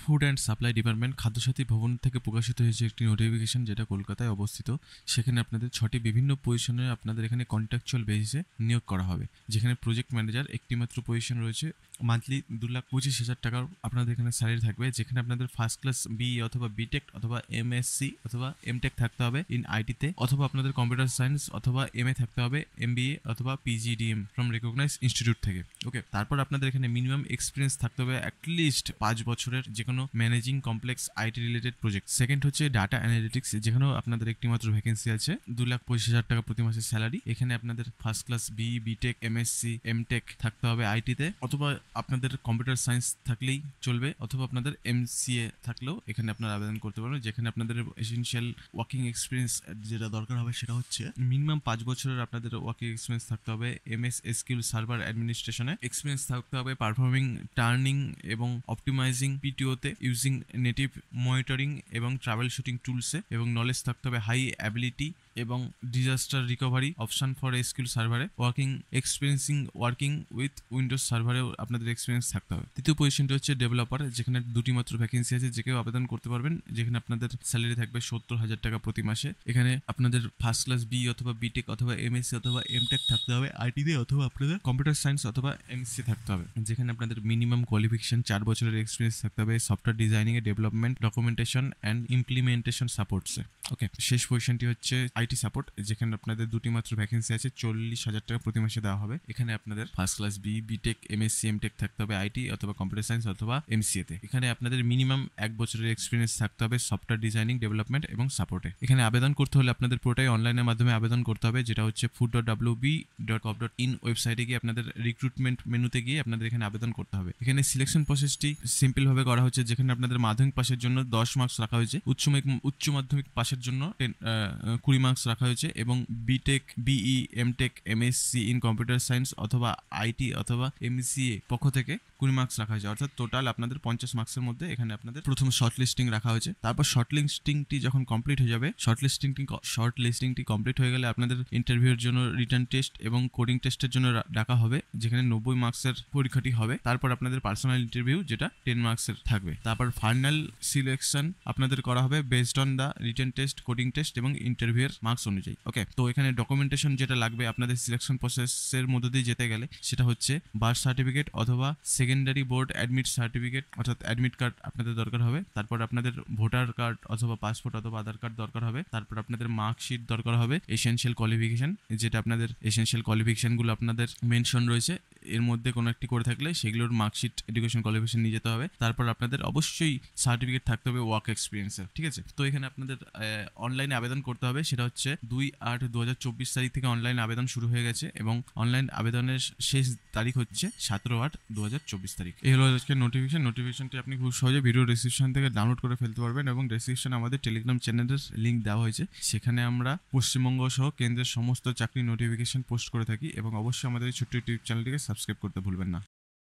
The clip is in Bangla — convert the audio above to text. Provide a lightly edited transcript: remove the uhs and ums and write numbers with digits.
Food and supply department Khadya Sathi ভবন থেকে প্রকাশিত হয়েছে একটি নোটিফিকেশন, যেটা কলকাতায় অবস্থিত। সেখানে আপনাদের 6টি বিভিন্ন পজিশনে আপনাদের এখানে কন্ট্রাকচুয়াল বেসিসে নিয়োগ করা হবে, যেখানে প্রজেক্ট ম্যানেজার একটি মাত্র পজিশন রয়েছে। মান্থলি 2,25,000 টাকার আপনাদের এখানে স্যালারি থাকবে, যেখানে আপনাদের ফার্স্ট ক্লাস বি অথবা বিটেক অথবা এমএসসি অথবা এমটেক থাকতে হবে ইন আইটিতে, অথবা আপনাদের কম্পিউটার সায়েন্স অথবা এমএ থাকতে হবে, এমবিএ অথবা পিজিডিএম ফ্রম রেকগনাইজ ইনস্টিটিউট থেকে। ওকে, তারপর আপনাদের এখানে মিনিমাম এক্সপিরিয়েন্স থাকতে হবে অ্যাটলিস্ট 5 বছরের যে কোনো managing complex IT related project. Second হচ্ছে ডাটা অ্যানালিটিক্স, যেখানেও আপনাদের একটি মাত্র ভ্যাকেন্সি আছে, 2,25,000 টাকা প্রতি মাসের স্যালারি। এখানে আপনাদের first class BTech MSc MTech থাকতে হবে আইটিতে, অথবা আপনাদের কম্পিউটার সায়েন্স থাকলেই চলবে, অথবা আপনাদের এমসিএ থাকলেও এখানে আপনারা আবেদন করতে পারবেন। যেখানে আপনাদের এসেনশিয়াল ওয়ার্কিং এক্সপিরিয়েন্স যেটা দরকার হবে সেটা হচ্ছে মিনিমাম 5 বছরের আপনাদের ওয়ার্কিং এক্সপিরিয়েন্স থাকতে হবে এমএস এসকিউএল সার্ভার অ্যাডমিনিস্ট্রেশনে, এক্সপিরিয়েন্স থাকতে হবে পারফর্মিং টার্নিং এবং অপটিমাইজিং পিটিওতে ইউজিং নেটিভ মনিটরিং এবং ট্রাভেল শুটিং টুলসে, এবং নলেজ থাকতে হবে হাই অ্যাবিলিটি এবং disaster recovery option for SQL সার্ভারে, ওয়ার্কিং উইথ উইন্ডোজ সার্ভারেও আপনাদের এক্সপিরিয়েন্স থাকতে হবে। তৃতীয় পজিশনটি হচ্ছে ডেভেলপার, যেখানে 2টি মাত্র ভ্যাকেন্সি আছে, যে কেউ আবেদন করতে পারবেন। যেখানে আপনাদের স্যালারি থাকবে 70,000 টাকা প্রতি মাসে। এখানে আপনাদের ফার্স্ট ক্লাস বি অথবা বিটেক অথবা এমএসসি অথবা এমটেক থাকতে হবে আইটিতে, অথবা আপনাদের কম্পিউটার সায়েন্স অথবা এমসি থাকতে হবে। যেখানে আপনাদের মিনিমাম কোয়ালিফিকেশন 4 বছরের এক্সপিরিয়েন্স থাকতে হবে সফটওয়্যার ডিজাইনিং এ, ডেভেলপমেন্ট, ডকুমেন্টেশন অ্যান্ড ইমপ্লিমেন্টেশন সাপোর্টসে। ওকে, শেষ পজিশনটি হচ্ছে আইটি সাপোর্ট, যেখানে আপনাদের 2টি মাত্র ভ্যাকেন্সি আছে, 40,000 টাকা প্রতি মাসে দেওয়া হবে। এখানে আপনাদের first class BTech MSc MTech থাকতে হবে আইটি অথবা কম্পিউটার সায়েন্স অথবা এমসিএ তে। এখানে আপনাদের মিনিমাম 1 বছরের এক্সপিরিয়েন্স থাকতে হবে সফটওয়্যার ডিজাইনিং, ডেভেলপমেন্ট এবং সাপোর্টে। এখানে আবেদন করতে হলে আপনাদের পুরোটাই অনলাইনের মাধ্যমে আবেদন করতে হবে, যেটা হচ্ছে food.wb.gov.in ওয়েবসাইটে গিয়ে আপনাদের রিক্রুটমেন্ট মেনুতে গিয়ে আপনাদের এখানে আবেদন করতে হবে। এখানে সিলেকশন প্রসেসটি সিম্পল ভাবে করা হচ্ছে, যেখানে আপনাদের মাধ্যমিক পাশের জন্য 10 মার্কস রাখা হয়েছে, উচ্চ মাধ্যমিক পাশের জন্য 20 মার্কস রাখা হয়েছে, এবং BTech BE MTech MSc in computer science অথবা আইটি অথবা এমসিএ পক্ষ থেকে 20 মার্কস রাখা হয়েছে, অর্থাৎ টোটাল আপনাদের 50 মার্কসের মধ্যে এখানে আপনাদের প্রথম শর্ট লিস্টিং রাখা হয়েছে। তারপর শর্ট লিস্টিংটি যখন কমপ্লিট হয়ে যাবে, শর্ট লিস্টিংটি কমপ্লিট হয়ে গেলে আপনাদের ইন্টারভিউর জন্য রিটার্ন টেস্ট এবং কোডিং টেস্টের জন্য ডাকা হবে, যেখানে 90 মার্কসের পরীক্ষাটি হবে। তারপর আপনাদের পার্সোনাল ইন্টারভিউ, যেটা 10 মার্কসের থাকবে। তারপর ফাইনাল সিলেকশন আপনাদের করা হবে based on the written test, coding test এবং ইন্টারভিউয়ের মার্কস অনুযায়ী। ওকে, তো এখানে ডকুমেন্টেশন যেটা লাগবে আপনাদের সিলেকশন প্রসেসের মধ্যে দিয়ে যেতে গেলে, সেটা হচ্ছে বার্থ সার্টিফিকেট অথবা সেকেন্ডারি বোর্ড অ্যাডমিট সার্টিফিকেট, অর্থাৎ অ্যাডমিট কার্ড আপনাদের দরকার হবে। তারপর আপনাদের ভোটার কার্ড অথবা পাসপোর্ট অথবা আধার কার্ড দরকার হবে। তারপর আপনাদের মার্কশিট দরকার হবে, এসেনশিয়াল কোয়ালিফিকেশন, যেটা আপনাদের এসেনশিয়াল কোয়ালিফিকেশনগুলো আপনাদের মেনশন রয়েছে, এর মধ্যে কোনো একটি করে থাকলে সেগুলোর মার্কশিট, এডুকেশন কোয়ালিফিকেশন নিয়ে যেতে হবে। তারপর আপনাদের অবশ্যই সার্টিফিকেট থাকতে হবে ওয়ার্ক এক্সপিরিয়েন্সের, ঠিক আছে। তো এখানে আপনাদের অনলাইনে আবেদন করতে হবে, সেটা হচ্ছে 2/8/2024 তারিখ থেকে অনলাইন আবেদন শুরু হয়ে গেছে, এবং অনলাইন আবেদনের শেষ তারিখ হচ্ছে 17/8/2024 তারিখ। এই হলো আজকের নোটিফিকেশনটি আপনি খুব সহজে ভিডিও ডেসক্রিপশন থেকে ডাউনলোড করে ফেলতে পারবেন, এবং ডেসক্রিপশনে আমাদের টেলিগ্রাম চ্যানেলের লিঙ্ক দেওয়া হয়েছে, সেখানে আমরা পশ্চিমবঙ্গ সহ কেন্দ্রের সমস্ত চাকরি নোটিফিকেশন পোস্ট করে থাকি, এবং অবশ্যই আমাদের এই ছোট্ট ইউটিউব চ্যানেলটিকে সাবস্ক্রাইব করতে ভুলবেন না।